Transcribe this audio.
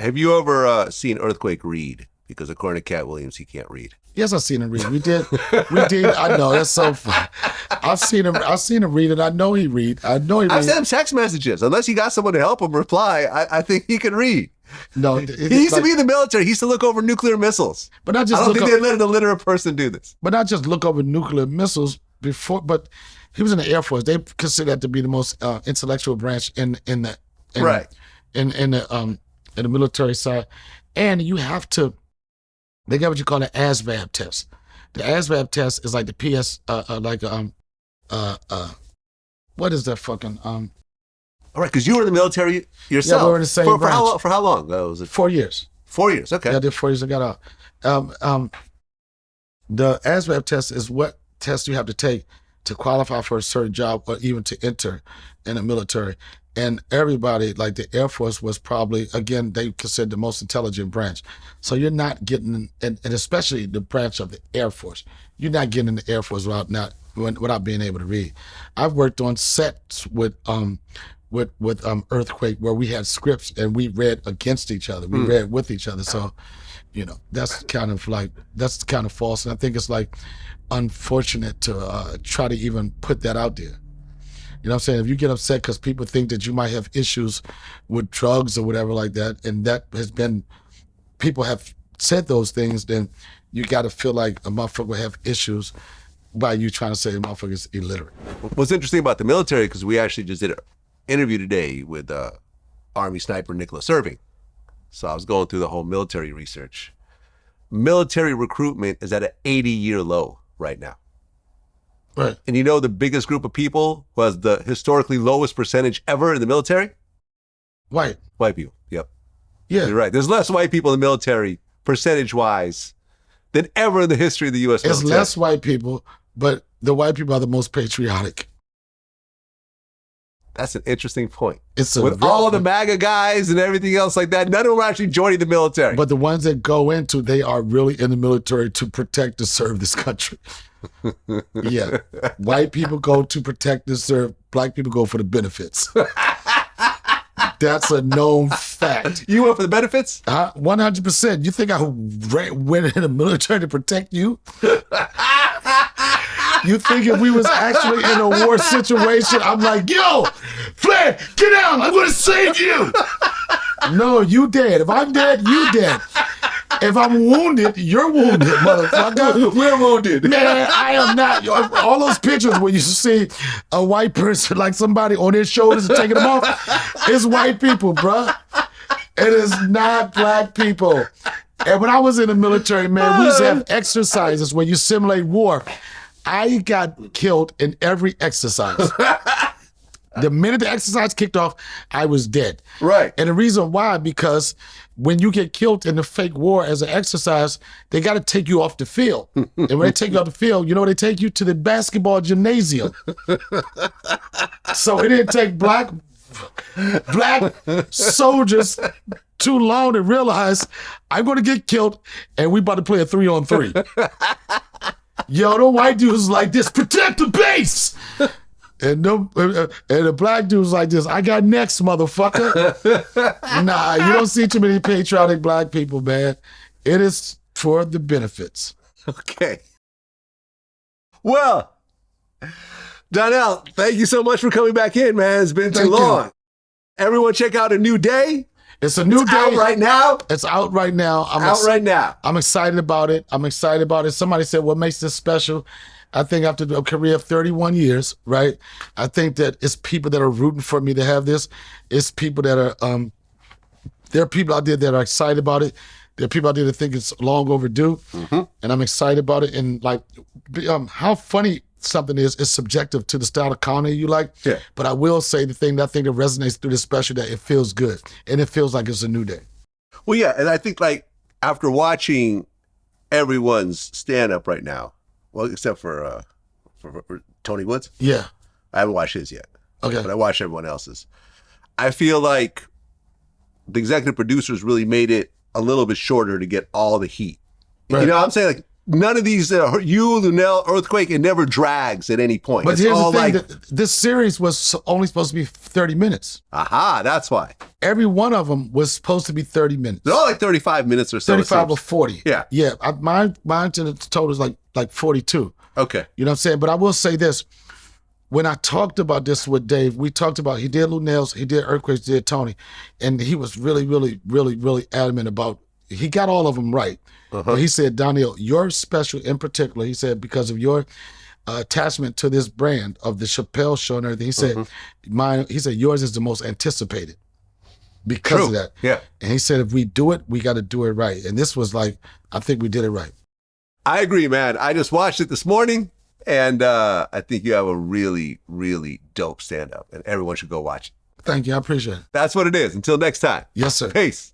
Have you ever seen Earthquake read? Because according to Cat Williams, he can't read. Yes, I've seen him read. We did. I know, that's so fun. I've seen him read, and I know he read. I've sent him text messages. Unless he got someone to help him reply, I think he can read. No, he used to be in the military. He used to look over nuclear missiles. But not just I don't think they'd let an illiterate person do this. But not just look over nuclear missiles before. But he was in the Air Force. They consider that to be the most intellectual branch in the military side. And you have to. They got what you call an ASVAB test. The ASVAB test is like the PS, what is that fucking, All right, because you were in the military yourself. Yeah, we were in the same branch. For how long? Was it 4 years. 4 years, okay. Yeah, I did 4 years, I got out. The ASVAB test is what test you have to take to qualify for a certain job or even to enter in the military. And everybody, like the Air Force was probably, again, they considered the most intelligent branch. So you're not getting, and especially the branch of the Air Force, you're not getting in the Air Force without being able to read. I've worked on sets with Earthquake where we had scripts and we read against each other. We read with each other. So, that's kind of false. And I think it's like unfortunate to try to even put that out there. You know what I'm saying? If you get upset because people think that you might have issues with drugs or whatever like that, and that has been, people have said those things, then you got to feel like a motherfucker will have issues by you trying to say a motherfucker is illiterate. What's interesting about the military, because we actually just did an interview today with Army sniper Nicholas Irving. So I was going through the whole military research. Military recruitment is at an 80-year low right now. Right. And the biggest group of people was the historically lowest percentage ever in the military? White people, yep. Yeah. You're right. There's less white people in the military, percentage-wise, than ever in the history of the U.S. military. It's less white people, but the white people are the most patriotic. That's an interesting point. With all the MAGA guys and everything else like that, none of them are actually joining the military. But the ones that go into, they are really in the military to protect and serve this country. Yeah. White people go to protect and serve. Black people go for the benefits. That's a known fact. You went for the benefits? 100%. You think I went in the military to protect you? You think if we was actually in a war situation, I'm like, yo, Vlad, get down. I'm going to save you. No, you dead. If I'm dead, you dead. If I'm wounded, you're wounded, motherfucker. We're wounded. Man, I am not. All those pictures where you see a white person, like somebody on their shoulders and taking them off, it's white people, bruh. It is not black people. And when I was in the military, man, we used to have exercises where you simulate war. I got killed in every exercise. The minute the exercise kicked off, I was dead. Right. And the reason why, because when you get killed in the fake war as an exercise, they got to take you off the field. And when they take you off the field, they take you to the basketball gymnasium. So it didn't take black soldiers too long to realize I'm going to get killed and we about to play a 3-on-3. Yo, the white dude's like this, protect the base. And the black dude's like this, I got next, motherfucker. Nah, you don't see too many patriotic black people, man. It is for the benefits. Okay. Well, Donnell, thank you so much for coming back in, man. It's been too long. Everyone check out A New Day. It's a new day. Out right now? It's out right now. Right now. I'm excited about it. Somebody said, what makes this special? I think after a career of 31 years, right? I think that it's people that are rooting for me to have this. It's people that are, there are people out there that are excited about it. There are people out there that think it's long overdue. Mm-hmm. And I'm excited about it. And like, how funny something is subjective to the style of comedy you like. Yeah. But I will say the thing that I think that resonates through this special, that it feels good. And it feels like it's a new day. Well, yeah. And I think like after watching everyone's stand-up right now, well, except for Tony Woods. Yeah. I haven't watched his yet. Okay. But I watched everyone else's. I feel like the executive producers really made it a little bit shorter to get all the heat. Right. You know what I'm saying? Like none of these, you, Lunel, Earthquake, it never drags at any point. But It's here's the all thing, like, this series was only supposed to be 30 minutes. aha, that's why. Every one of them was supposed to be 30 minutes. They're all like 35 minutes or so. it 35 or seems. 40. Yeah. Yeah. Mine to the total is like 42. Okay. You know what I'm saying? But I will say this. When I talked about this with Dave, we talked about, he did Lunel's, he did Earthquakes, he did Tony. And he was really, really, really, really adamant about, he got all of them right. But he said, Donnell, you're special in particular. He said, because of your attachment to this brand of the Chappelle show and everything. He said, he said, yours is the most anticipated because True. of that. Yeah. And he said, if we do it, we got to do it right. And this was like, I think we did it right. I agree, man. I just watched it this morning, and I think you have a really, really dope stand-up, and everyone should go watch it. Thank you. I appreciate it. That's what it is. Until next time. Yes, sir. Peace.